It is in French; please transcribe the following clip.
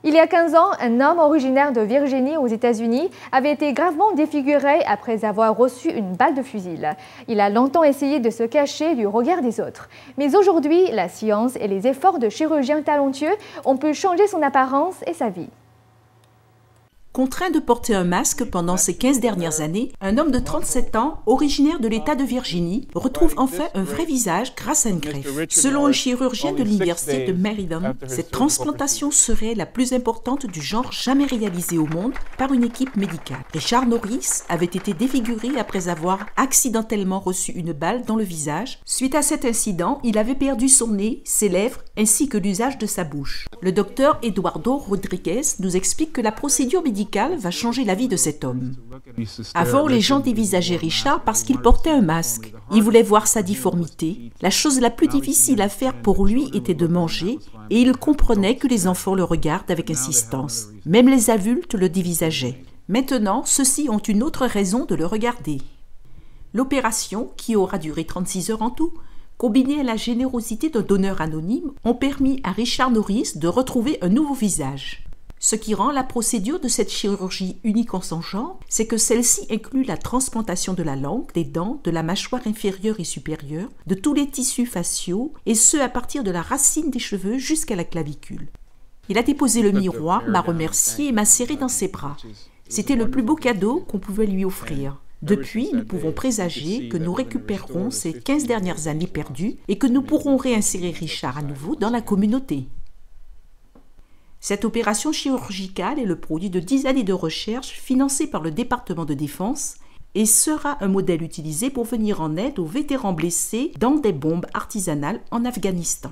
Il y a 15 ans, un homme originaire de Virginie aux États-Unis avait été gravement défiguré après avoir reçu une balle de fusil. Il a longtemps essayé de se cacher du regard des autres. Mais aujourd'hui, la science et les efforts de chirurgiens talentueux ont pu changer son apparence et sa vie. Contraint de porter un masque pendant ces 15 dernières années, un homme de 37 ans, originaire de l'État de Virginie, retrouve enfin un vrai visage grâce à une greffe. Selon un chirurgien de l'Université de Maryland, cette transplantation serait la plus importante du genre jamais réalisée au monde par une équipe médicale. Richard Norris avait été défiguré après avoir accidentellement reçu une balle dans le visage. Suite à cet incident, il avait perdu son nez, ses lèvres ainsi que l'usage de sa bouche. Le docteur Eduardo Rodriguez nous explique que la procédure médicale va changer la vie de cet homme. Avant, les gens dévisageaient Richard parce qu'il portait un masque. Ils voulaient voir sa difformité. La chose la plus difficile à faire pour lui était de manger, et il comprenait que les enfants le regardent avec insistance. Même les adultes le dévisageaient. Maintenant, ceux-ci ont une autre raison de le regarder. L'opération, qui aura duré 36 heures en tout, combinée à la générosité d'un donneur anonyme, ont permis à Richard Norris de retrouver un nouveau visage. Ce qui rend la procédure de cette chirurgie unique en son genre, c'est que celle-ci inclut la transplantation de la langue, des dents, de la mâchoire inférieure et supérieure, de tous les tissus faciaux, et ce à partir de la racine des cheveux jusqu'à la clavicule. Il a déposé le miroir, m'a remercié et m'a serré dans ses bras. C'était le plus beau cadeau qu'on pouvait lui offrir. Depuis, nous pouvons présager que nous récupérerons ces 15 dernières années perdues et que nous pourrons réinsérer Richard à nouveau dans la communauté. Cette opération chirurgicale est le produit de 10 années de recherche financées par le département de défense et sera un modèle utilisé pour venir en aide aux vétérans blessés dans des bombes artisanales en Afghanistan.